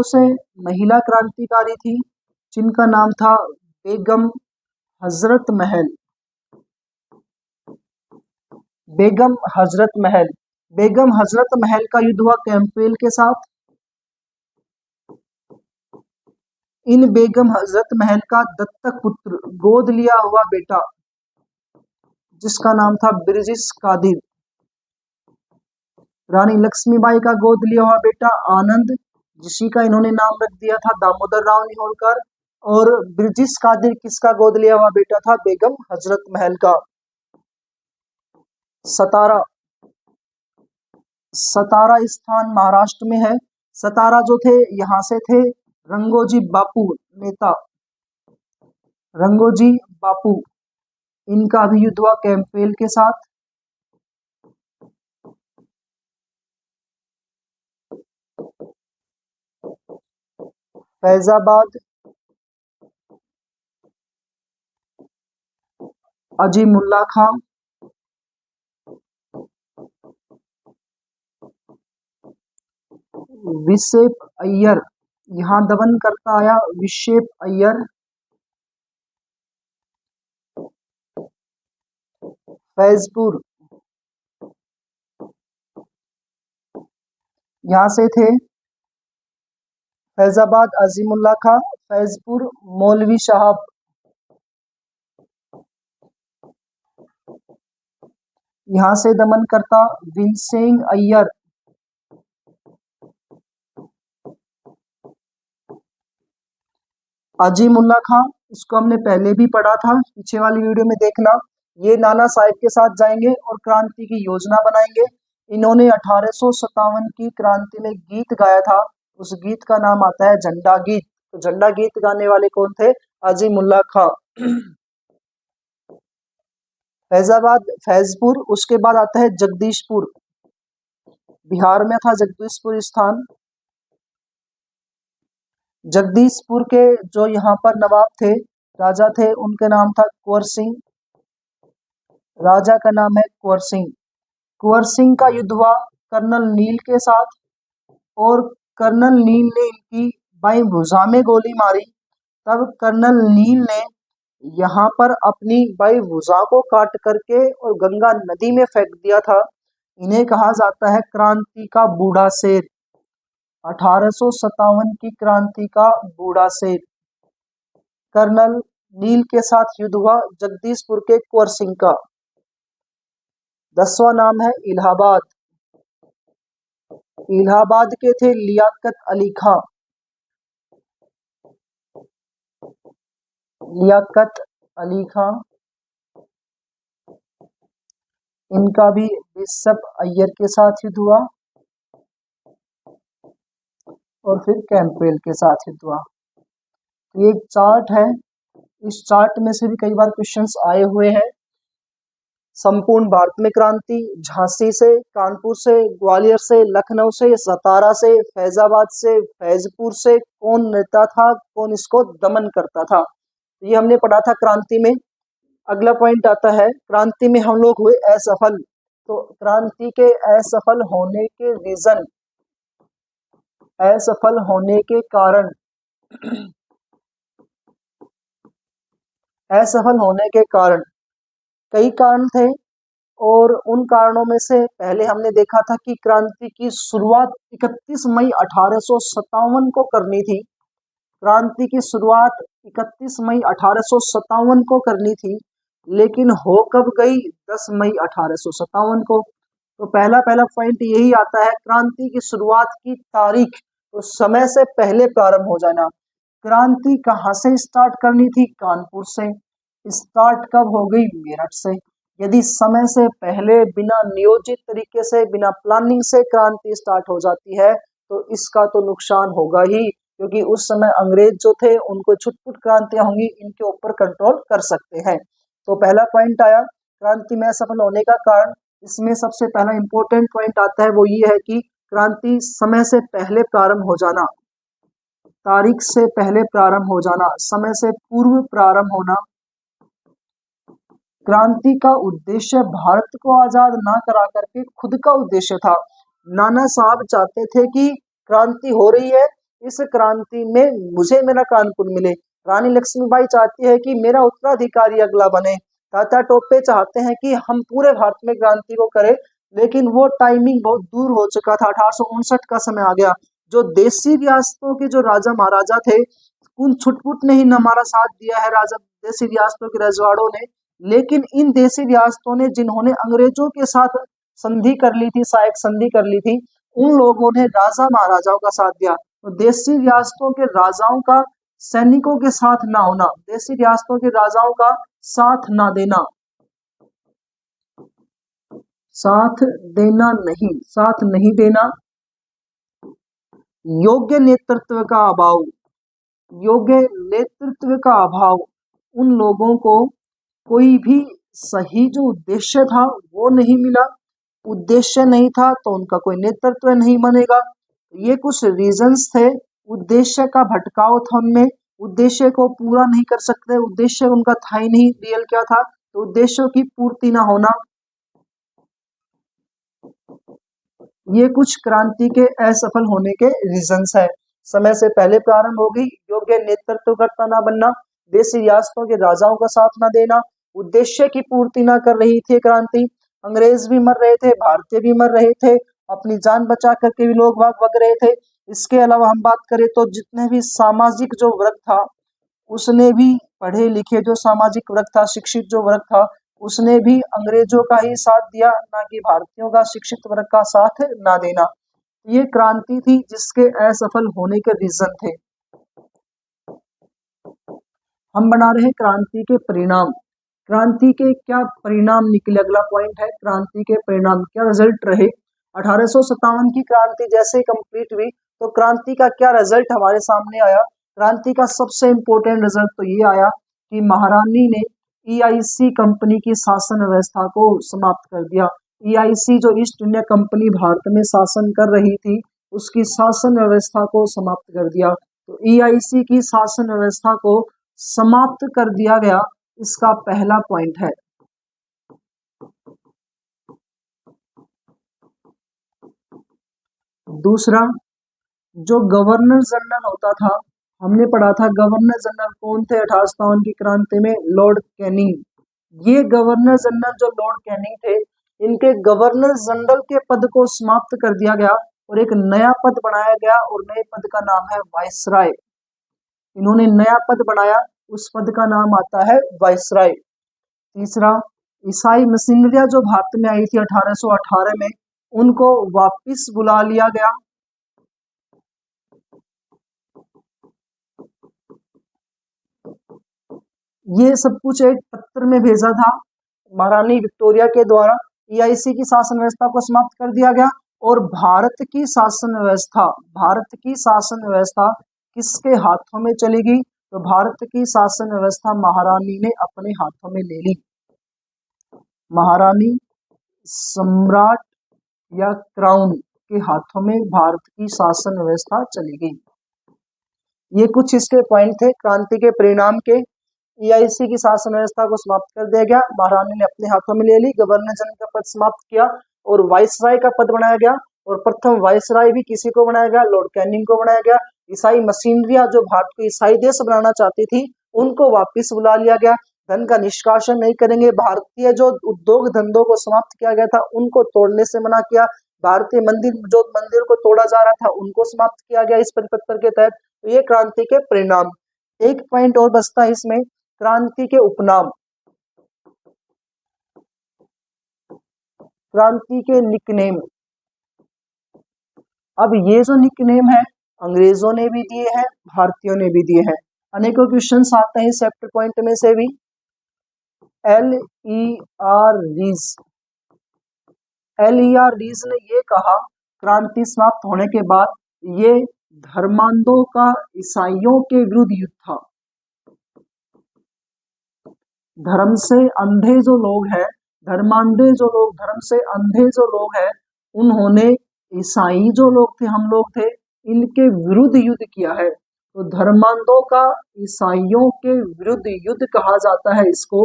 से महिला क्रांतिकारी थी जिनका नाम था बेगम हजरत महल। बेगम हजरत महल। बेगम हजरत महल का युद्ध हुआ कैंपवेल के साथ। इन बेगम हजरत महल का दत्तक पुत्र, गोद लिया हुआ बेटा, जिसका नाम था ब्रिजिस कादिर। रानी लक्ष्मीबाई का गोद लिया हुआ बेटा आनंद, जिसी का इन्होंने नाम रख दिया था दामोदर राव निहोलकर। और ब्रिजिस कादिर किसका गोद लिया हुआ बेटा था? बेगम हजरत महल का। सतारा। सतारा स्थान महाराष्ट्र में है। सतारा जो थे यहाँ से थे रंगोजी बापू नेता, रंगोजी बापू। इनका भी युद्ध हुआ कैंपवेल के साथ। फैजाबाद, अजीमुल्ला खां। विशेप अय्यर, यहाँ दमन करता आया विशेप अय्यर। फैजपुर, यहाँ से थे फैजाबाद अजीमुल्ला खां, फैजपुर मौलवी साहब। यहाँ से दमन करता विनसेंग अय्यर। अजीमुल्ला खां, इसको हमने पहले भी पढ़ा था, पीछे वाली वीडियो में देखना। ये नाना साहिब के साथ जाएंगे और क्रांति की योजना बनाएंगे। इन्होंने 1857 की क्रांति में गीत गाया था, उस गीत का नाम आता है झंडा गीत। तो झंडा गीत गाने वाले कौन थे? अजीमुल्ला खां। फैजाबाद, फैजपुर। उसके बाद आता है जगदीशपुर, बिहार में था जगदीशपुर स्थान। जगदीशपुर के जो यहाँ पर नवाब थे, राजा थे, उनका नाम था कुंवर सिंह। राजा का नाम है कुंवर सिंह। कुंवर सिंह का युद्ध हुआ कर्नल नील के साथ और कर्नल नील ने इनकी बाईं भुजा में गोली मारी। तब कर्नल नील ने यहाँ पर अपनी बाईं भुजा को काट करके और गंगा नदी में फेंक दिया था। इन्हें कहा जाता है क्रांति का बूढ़ा शेर। 1857 की क्रांति का बूढ़ा शेर। कर्नल नील के साथ युद्ध हुआ जगदीशपुर के कुंवर सिंह का। 10वां नाम है इलाहाबाद। इलाहाबाद के थे लियाकत अली खां। लियाकत अली खां। इनका भी बिशप अय्यर के साथ युद्ध हुआ और फिर कैंपवेल के साथ युद्ध हुआ। ये एक चार्ट है, इस चार्ट में से भी कई बार क्वेश्चंस आए हुए हैं। संपूर्ण भारत में क्रांति, झांसी से, कानपुर से, ग्वालियर से, लखनऊ से, सतारा से, फैजाबाद से, फैजपुर से कौन नेता था, कौन इसको दमन करता था, ये हमने पढ़ा था क्रांति में। अगला पॉइंट आता है क्रांति में हम लोग हुए असफल। तो क्रांति के असफल होने के रीजन, असफल होने के कारण, असफल होने के कारण कई कारण थे और उन कारणों में से पहले हमने देखा था कि क्रांति की शुरुआत 31 मई 1857 को करनी थी। क्रांति की शुरुआत 31 मई 1857 को करनी थी, लेकिन हो कब गई? 10 मई 1857 को। तो पहला पॉइंट यही आता है, क्रांति की शुरुआत की तारीख तो समय से पहले प्रारंभ हो जाना। क्रांति कहाँ से स्टार्ट करनी थी? कानपुर से। स्टार्ट कब हो गई? मेरठ से। यदि समय से पहले बिना नियोजित तरीके से, बिना प्लानिंग से क्रांति स्टार्ट हो जाती है तो इसका तो नुकसान होगा ही, क्योंकि उस समय अंग्रेज जो थे उनको छुटपुट क्रांतियां होंगी, इनके ऊपर कंट्रोल कर सकते हैं। तो पहला पॉइंट आया क्रांति में असफल होने का कारण। इसमें सबसे पहला इंपॉर्टेंट पॉइंट आता है, वो ये है कि क्रांति समय से पहले प्रारंभ हो जाना, तारीख से पहले प्रारंभ हो जाना, समय से पूर्व प्रारंभ होना। क्रांति का उद्देश्य भारत को आजाद ना करा करके खुद का उद्देश्य था। नाना साहब चाहते थे कि क्रांति हो रही है, इस क्रांति में मुझे मेरा कानपुर मिले। रानी लक्ष्मीबाई चाहती है कि मेरा उत्तराधिकारी अगला बने। तात्या टोपे चाहते हैं कि हम पूरे भारत में क्रांति को करें, लेकिन वो टाइमिंग बहुत दूर हो चुका था, 1859 का समय आ गया। जो देसी रियासतों के जो राजा महाराजा थे, उन छुटपुट ने ही हमारा साथ दिया है, राजा देसी रियासतों के रजवाड़ों ने। लेकिन इन देसी रियासतों ने, जिन्होंने अंग्रेजों के साथ संधि कर ली थी, सहायक संधि कर ली थी, उन लोगों ने राजा महाराजाओं का साथ दिया। तो देसी रियासतों के राजाओं का सैनिकों के साथ ना होना, देसी रियासतों के राजाओं का साथ ना देना, साथ देना नहीं, साथ नहीं देना, योग्य नेतृत्व का अभाव, योग्य नेतृत्व का अभाव, उन लोगों को कोई भी सही जो उद्देश्य था वो नहीं मिला, उद्देश्य नहीं था तो उनका कोई नेतृत्व नहीं बनेगा। ये कुछ रीजंस थे, उद्देश्य का भटकाव था उनमें, उद्देश्य को पूरा नहीं कर सकते, उद्देश्य उनका था ही नहीं, रियल क्या था, तो उद्देश्यों की पूर्ति ना होना, ये कुछ क्रांति के असफल होने के रीजंस है। समय से पहले प्रारंभ हो गई, योग्य नेतृत्वकर्ता ना बनना, देसी रियासतों के राजाओं का साथ ना देना, उद्देश्य की पूर्ति ना कर रही थी क्रांति, अंग्रेज भी मर रहे थे, भारतीय भी मर रहे थे, अपनी जान बचा करके भी लोग भाग रहे थे। इसके अलावा हम बात करें तो जितने भी सामाजिक जो वर्ग था, उसने भी, पढ़े लिखे जो सामाजिक वर्ग था, शिक्षित जो वर्ग था, उसने भी अंग्रेजों का ही साथ दिया, ना कि भारतीयों का शिक्षित वर्ग का साथ ना देना। ये क्रांति थी जिसके असफल होने के रीजन थे। हम बना रहे क्रांति के परिणाम। क्रांति के क्या परिणाम निकले, अगला पॉइंट है क्रांति के परिणाम, क्या रिजल्ट रहे। 1857 की क्रांति जैसे कंप्लीट हुई तो क्रांति का क्या रिजल्ट हमारे सामने आया। क्रांति का सबसे इंपॉर्टेंट रिजल्ट तो ये आया कि महारानी ने ईआईसी कंपनी की शासन व्यवस्था को समाप्त कर दिया। ईआईसी जो ईस्ट इंडिया कंपनी भारत में शासन कर रही थी, उसकी शासन व्यवस्था को समाप्त कर दिया। तो ईआईसी की शासन व्यवस्था को समाप्त कर दिया गया, इसका पहला पॉइंट है। दूसरा, जो गवर्नर जनरल होता था, हमने पढ़ा था गवर्नर जनरल कौन थे 1857 की क्रांति में, लॉर्ड कैनिंग। ये गवर्नर जनरल जो लॉर्ड कैनिंग थे, इनके गवर्नर जनरल के पद को समाप्त कर दिया गया और एक नया पद बनाया गया, और नए पद का नाम है वायसराय। इन्होंने नया पद बनाया, उस पद का नाम आता है वायसराय। तीसरा, ईसाई मशीनरियां जो भारत में आई थी 1818 में, उनको वापस बुला लिया गया। ये सब कुछ एक पत्र में भेजा था महारानी विक्टोरिया के द्वारा। ईआईसी की शासन व्यवस्था को समाप्त कर दिया गया और भारत की शासन व्यवस्था, भारत की शासन व्यवस्था किसके हाथों में चली गई, तो भारत की शासन व्यवस्था महारानी ने अपने हाथों में ले ली। महारानी, सम्राट या क्राउन के हाथों में भारत की शासन व्यवस्था चली गई। ये कुछ इसके पॉइंट थे क्रांति के परिणाम के। ईआईसी की शासन व्यवस्था को समाप्त कर दिया गया, महारानी ने अपने हाथों में ले ली, गवर्नर जनरल का पद समाप्त किया और वाइसराय का पद बनाया गया, और प्रथम वाइसराय भी किसी को बनाया गया, लॉर्ड कैनिंग को बनाया गया। ईसाई मशीनरियां जो भारत को ईसाई देश बनाना चाहती थी, उनको वापिस बुला लिया गया। धन का निष्कासन नहीं करेंगे, भारतीय जो उद्योग धंधों को समाप्त किया गया था उनको तोड़ने से मना किया, भारतीय मंदिर जो मंदिर को तोड़ा जा रहा था उनको समाप्त किया गया इस परिपत्र के तहत। तो ये क्रांति के परिणाम। एक पॉइंट और बचता है इसमें, क्रांति के उपनाम, क्रांति के निकनेम। अब ये जो निकनेम है अंग्रेजों ने भी दिए हैं, भारतीयों ने भी दिए हैं। अनेकों क्वेश्चंस आते हैं इस चैप्टर पॉइंट में से भी। LER रीज, LER रीज ने ये कहा क्रांति समाप्त होने के बाद ये धर्मांधों का ईसाइयों के विरुद्ध युद्ध था। धर्म से अंधे जो लोग हैं, धर्मांधे जो लोग, धर्म से अंधे जो लोग हैं, उन्होंने ईसाई जो लोग थे, हम लोग थे, इनके विरुद्ध युद्ध किया है। तो धर्मांधों का ईसाइयों के विरुद्ध युद्ध कहा जाता है इसको।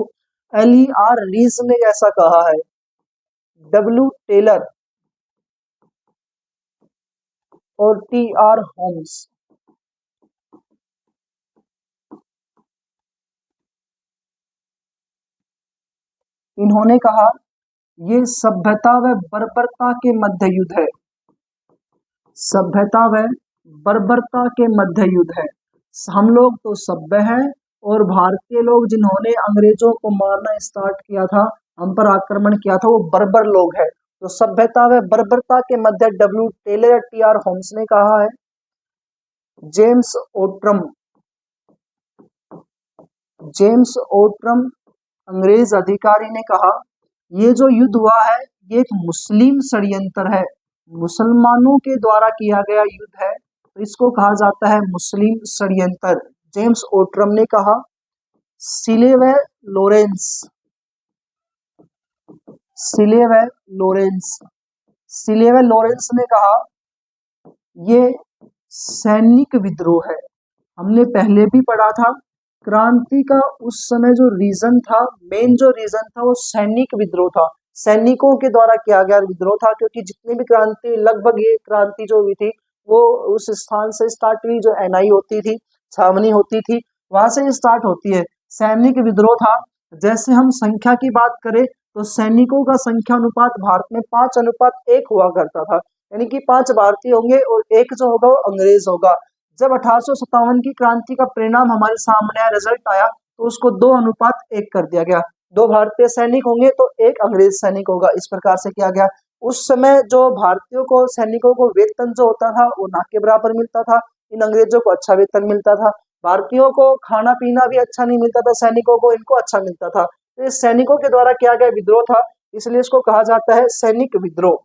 LER रीज ने ऐसा कहा है। W टेलर और TR होम्स, इन्होंने कहा ये सभ्यता व बर्बरता के मध्य युद्ध है। सभ्यता व बर्बरता के मध्य युद्ध है। हम लोग तो सभ्य हैं और भारतीय लोग जिन्होंने अंग्रेजों को मारना स्टार्ट किया था, हम पर आक्रमण किया था, वो बर्बर लोग हैं। तो सभ्यता व बर्बरता के मध्य W टेलर TR होम्स ने कहा है। जेम्स ओट्रम, जेम्स ओट्रम अंग्रेज अधिकारी ने कहा ये जो युद्ध हुआ है ये एक मुस्लिम षड्यंत्र है, मुसलमानों के द्वारा किया गया युद्ध है, तो इसको कहा जाता है मुस्लिम षड्यंत्र। जेम्स ओट्रम ने कहा। सिले व लॉरेंस, सिले व लॉरेंस, सिले व लॉरेंस ने कहा ये सैनिक विद्रोह है। हमने पहले भी पढ़ा था क्रांति का उस समय जो रीजन था, मेन जो रीजन था वो सैनिक विद्रोह था, सैनिकों के द्वारा किया गया विद्रोह था। क्योंकि जितनी भी क्रांति, लगभग ये क्रांति जो हुई थी वो उस स्थान से स्टार्ट हुई जो NI होती थी, छावनी होती थी, वहां से स्टार्ट होती है। सैनिक विद्रोह था। जैसे हम संख्या की बात करें तो सैनिकों का संख्या अनुपात भारत में 5:1 हुआ करता था, यानी कि 5 भारतीय होंगे और 1 जो होगा वो अंग्रेज होगा। जब 1857 की क्रांति का परिणाम हमारे सामने आया, रिजल्ट आया, तो उसको 2:1 कर दिया गया। 2 भारतीय सैनिक होंगे तो 1 अंग्रेज सैनिक होगा, इस प्रकार से किया गया। उस समय जो भारतीयों को, सैनिकों को वेतन जो होता था वो ना के बराबर मिलता था, इन अंग्रेजों को अच्छा वेतन मिलता था। भारतीयों को खाना पीना भी अच्छा नहीं मिलता था, सैनिकों को इनको अच्छा मिलता था। तो सैनिकों के द्वारा किया गया विद्रोह था, इसलिए इसको कहा जाता है सैनिक विद्रोह।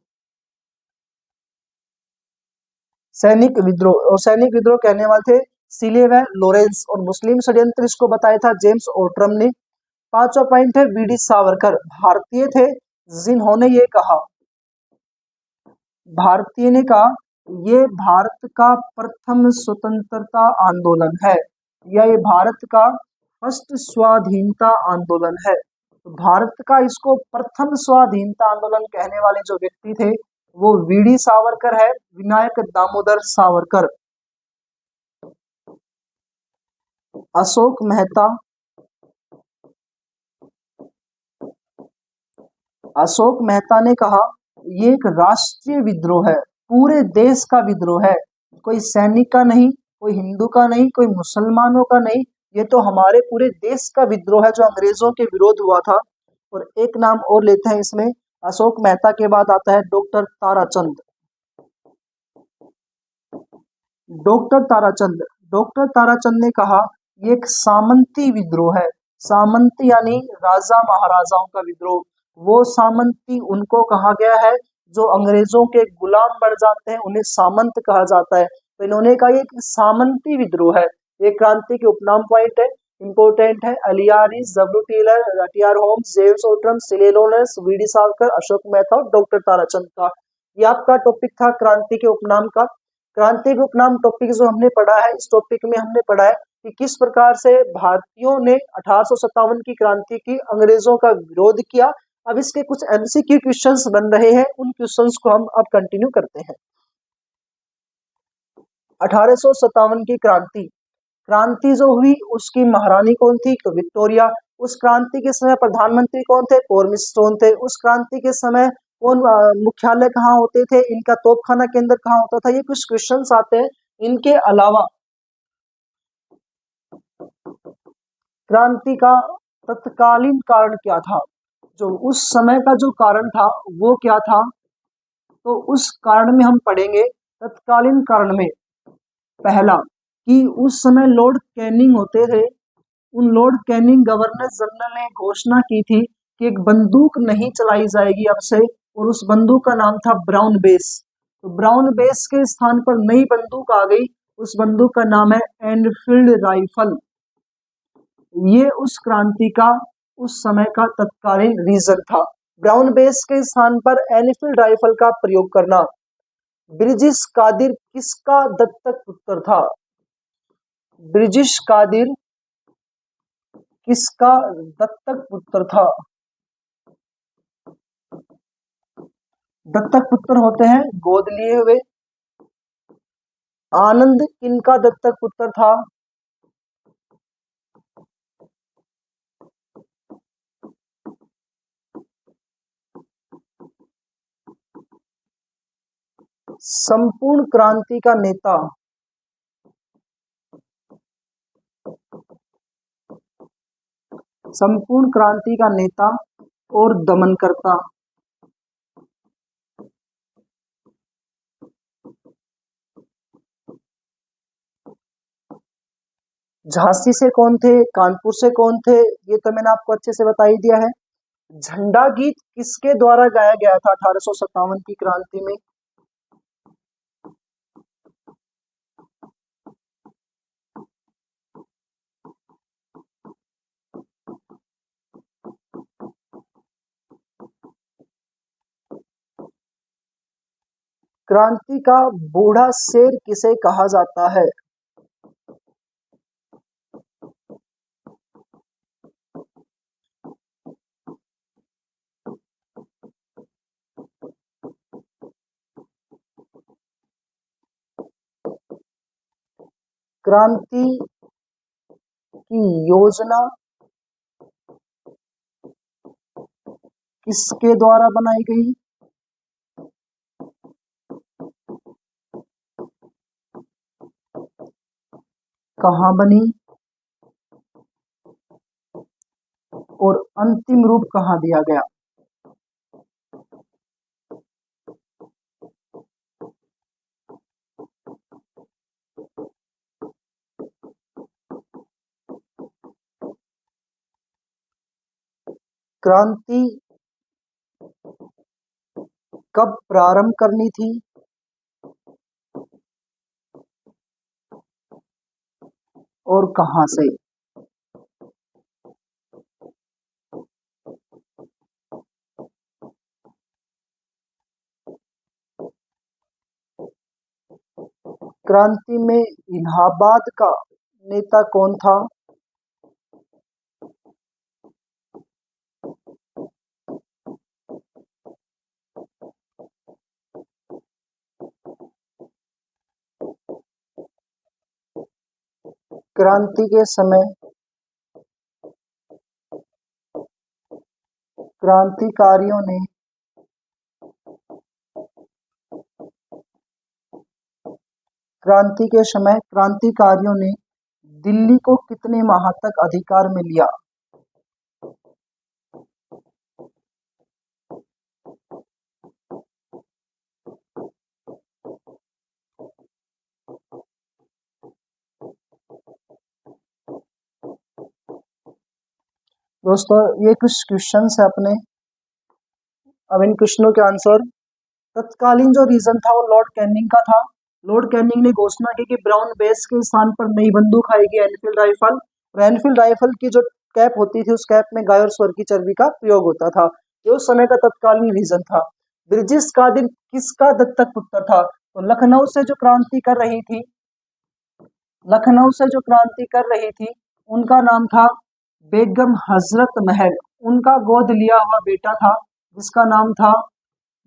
सैनिक विद्रोह, और सैनिक विद्रोह कहने वाले थे सिले व लॉरेंस, और मुस्लिम षड्यंत्र इसको बताया था जेम्स ओट्रम ने। 5वां पॉइंट है VD सावरकर, भारतीय थे जिन्होंने ये कहा, भारतीय ने कहा ये भारत का प्रथम स्वतंत्रता आंदोलन है, या ये भारत का फर्स्ट स्वाधीनता आंदोलन है। तो भारत का इसको प्रथम स्वाधीनता आंदोलन कहने वाले जो व्यक्ति थे वो VD सावरकर है, विनायक दामोदर सावरकर। अशोक मेहता, अशोक मेहता ने कहा ये एक राष्ट्रीय विद्रोह है, पूरे देश का विद्रोह है, कोई सैनिक का नहीं, कोई हिंदू का नहीं, कोई मुसलमानों का नहीं, ये तो हमारे पूरे देश का विद्रोह है जो अंग्रेजों के विरोध हुआ था। और एक नाम और लेते हैं इसमें, अशोक मेहता के बाद आता है doctor Tarachand. Doctor Tarachand, doctor Tarachand ने कहा ये एक सामंती विद्रोह है। सामंती यानी राजा महाराजाओं का विद्रोह। वो सामंती उनको कहा गया है जो अंग्रेजों के गुलाम बन जाते हैं, उन्हें सामंत कहा जाता है। तो इन्होंने कहा ये एक सामंती विद्रोह है। ये क्रांति के उपनाम पॉइंट है, इंपोर्टेंट है। अलियारीज, W Taylor, TR Holmes, James Outram, Seeley Lawrence, VD Savarkar, Ashok Mehta और डॉक्टर ताराचंद का। ये आपका टॉपिक था क्रांति के उपनाम का। क्रांति के उपनाम टॉपिक जो हमने पढ़ा है, इस टॉपिक में हमने पढ़ा है कि किस प्रकार से भारतीयों ने 1857 की क्रांति की, अंग्रेजों का विरोध किया। अब इसके कुछ MCQ क्वेश्चंस बन रहे हैं, उन क्वेश्चंस को हम अब कंटिन्यू करते हैं। 1857 की क्रांति, क्रांति जो हुई उसकी महारानी कौन थी? तो विक्टोरिया। उस क्रांति के समय प्रधानमंत्री कौन थे? पॉर्मिस्टोन थे। उस क्रांति के समय कौन मुख्यालय कहाँ होते थे? इनका तोपखाना केंद्र कहाँ होता था? ये कुछ क्वेश्चंस आते हैं। इनके अलावा क्रांति का तत्कालीन कारण क्या था? जो उस समय का जो कारण था वो क्या था? तो उस कारण में हम पढ़ेंगे, तत्कालीन कारण में पहला कि उस समय लॉर्ड कैनिंग होते थे, उन लॉर्ड कैनिंग गवर्नर जनरल ने घोषणा की थी कि एक बंदूक नहीं चलाई जाएगी अब से, और उस बंदूक का नाम था ब्राउन बेस। तो ब्राउन बेस के स्थान पर नई बंदूक आ गई, उस बंदूक का नाम है एनफील्ड राइफल। ये उस क्रांति का उस समय का तत्कालीन रीजन था। ब्राउन बेस के स्थान पर एनफील्ड राइफल का प्रयोग करना। ब्रिटिश कादिर किसका दत्तक पुत्र था? ब्रिटिश कादिर किसका दत्तक पुत्र था? दत्तक पुत्र होते हैं गोद लिए हुए। आनंद किनका दत्तक पुत्र था? संपूर्ण क्रांति का नेता। संपूर्ण क्रांति का नेता और दमनकर्ता। झांसी से कौन थे, कानपुर से कौन थे, ये तो मैंने आपको अच्छे से बता ही दिया है। झंडा गीत किसके द्वारा गाया गया था 1857 की क्रांति में? क्रांति का बूढ़ा शेर किसे कहा जाता है? क्रांति की योजना किसके द्वारा बनाई गई? कहाँ बनी और अंतिम रूप कहाँ दिया गया? क्रांति कब प्रारंभ करनी थी और कहां से? क्रांति में इलाहाबाद का नेता कौन था? क्रांति के समय क्रांतिकारियों ने दिल्ली को कितने माह तक अधिकार में लिया? दोस्तों ये कुछ क्वेश्चन है अपने, अब इन क्वेश्चनों के आंसर। तत्कालीन जो रीजन था वो लॉर्ड कैनिंग का था। लॉर्ड कैनिंग ने घोषणा की कि ब्राउन बेस के स्थान पर नई बंदूक आएगी एनफील्ड राइफल, और एनफील्ड राइफल की जो कैप होती थी उस कैप में गाय और सुअर की चर्बी का प्रयोग होता था। ये उस समय का तत्कालीन रीजन था। ब्रिटिश कादिर किसका दत्तक पुत्र था? तो लखनऊ से जो क्रांति कर रही थी, लखनऊ से जो क्रांति कर रही थी उनका नाम था बेगम हजरत महल। उनका गोद लिया हुआ बेटा था जिसका नाम था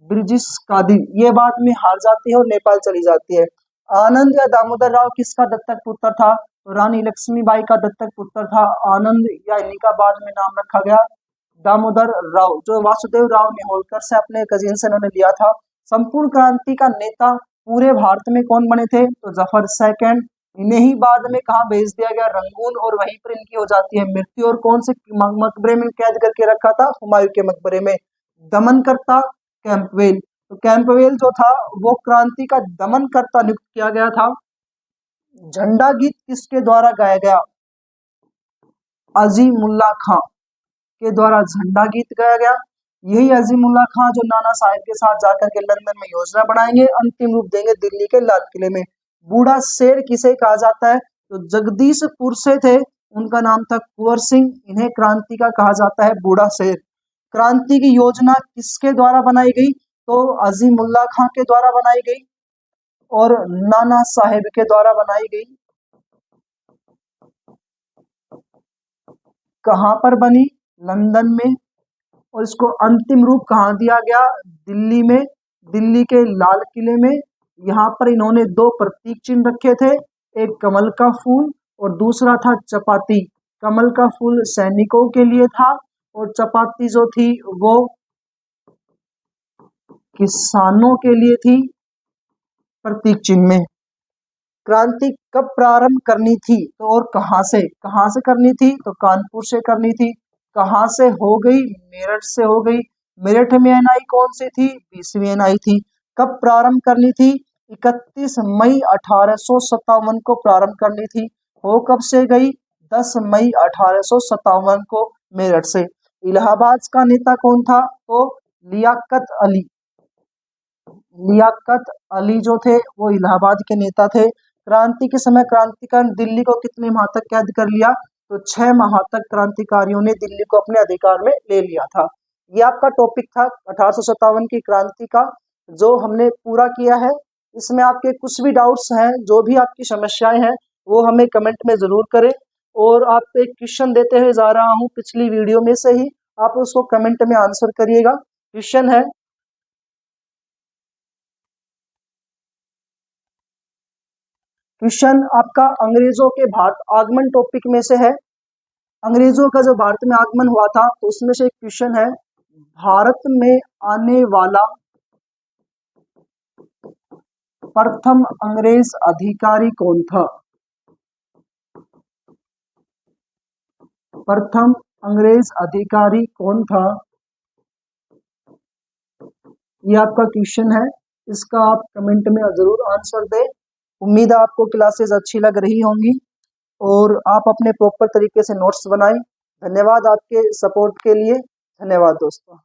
ब्रिटिश कादिर। ये बाद में हार जाती है और नेपाल चली जाती है। आनंद या दामोदर राव किसका दत्तक पुत्र था? तो रानी लक्ष्मीबाई का दत्तक पुत्र था आनंद, या इन्हीं का बाद में नाम रखा गया दामोदर राव, जो वासुदेव राव नेहोलकर से अपने कजिन से उन्होंने लिया था। संपूर्ण क्रांति का नेता पूरे भारत में कौन बने थे? तो जफर सेकंड। इन्हें ही बाद में कहा भेज दिया गया? रंगून, और वहीं पर इनकी हो जाती है मृत्यु। और कौन से मकबरे में कैद करके रखा था? हुमायूं के मकबरे में। दमनकर्ता कैंपवेल। तो कैंपवेल जो था वो क्रांति का दमनकर्ता नियुक्त किया गया था। झंडा गीत किसके द्वारा गाया गया? अजीमुल्ला खां के द्वारा झंडा गीत गाया गया। यही अजीमुल्ला खां जो नाना साहेब के साथ जाकर के लंदन में योजना बनाएंगे, अंतिम रूप देंगे दिल्ली के लाल किले में। बूढ़ा शेर किसे कहा जाता है? तो जगदीशपुर से थे, उनका नाम था कुंवर सिंह, इन्हें क्रांति का कहा जाता है बूढ़ा शेर। क्रांति की योजना किसके द्वारा बनाई गई? तो अजीमुल्ला खां के द्वारा बनाई गई और नाना साहेब के द्वारा बनाई गई। कहां पर बनी? लंदन में। और इसको अंतिम रूप कहाँ दिया गया? दिल्ली में, दिल्ली के लाल किले में। यहाँ पर इन्होंने दो प्रतीक चिन्ह रखे थे, एक कमल का फूल और दूसरा था चपाती। कमल का फूल सैनिकों के लिए था और चपाती जो थी वो किसानों के लिए थी प्रतीक चिन्ह में। क्रांति कब प्रारंभ करनी थी? तो और कहां से करनी थी? तो कानपुर से करनी थी। कहां से हो गई? मेरठ से हो गई। मेरठ में एनआई कौन सी थी? 20वीं एनआई थी। कब प्रारंभ करनी थी? 31 मई 1857 को प्रारंभ करनी थी। हो कब से गई? 10 मई 1857 को मेरठ से। इलाहाबाद का नेता कौन था? तो लियाकत अली। लियाकत अली जो थे वो इलाहाबाद के नेता थे। क्रांति के समय क्रांतिकारी दिल्ली को कितने माह तक कैद कर लिया? तो 6 माह तक क्रांतिकारियों ने दिल्ली को अपने अधिकार में ले लिया था। ये आपका टॉपिक था 1857 की क्रांति का, जो हमने पूरा किया है। इसमें आपके कुछ भी डाउट्स हैं, जो भी आपकी समस्याएं हैं, वो हमें कमेंट में जरूर करें। और आपको एक क्वेश्चन देते हुए जा रहा हूँ पिछली वीडियो में से ही, आप उसको कमेंट में आंसर करिएगा। क्वेश्चन है, क्वेश्चन आपका अंग्रेजों के भारत आगमन टॉपिक में से है। अंग्रेजों का जो भारत में आगमन हुआ था, तो उसमें से एक क्वेश्चन है, भारत में आने वाला प्रथम अंग्रेज अधिकारी कौन था? प्रथम अंग्रेज अधिकारी कौन था? ये आपका क्वेश्चन है, इसका आप कमेंट में जरूर आंसर दें। उम्मीद है आपको क्लासेस अच्छी लग रही होंगी और आप अपने प्रॉपर तरीके से नोट्स बनाएं। धन्यवाद आपके सपोर्ट के लिए। धन्यवाद दोस्तों।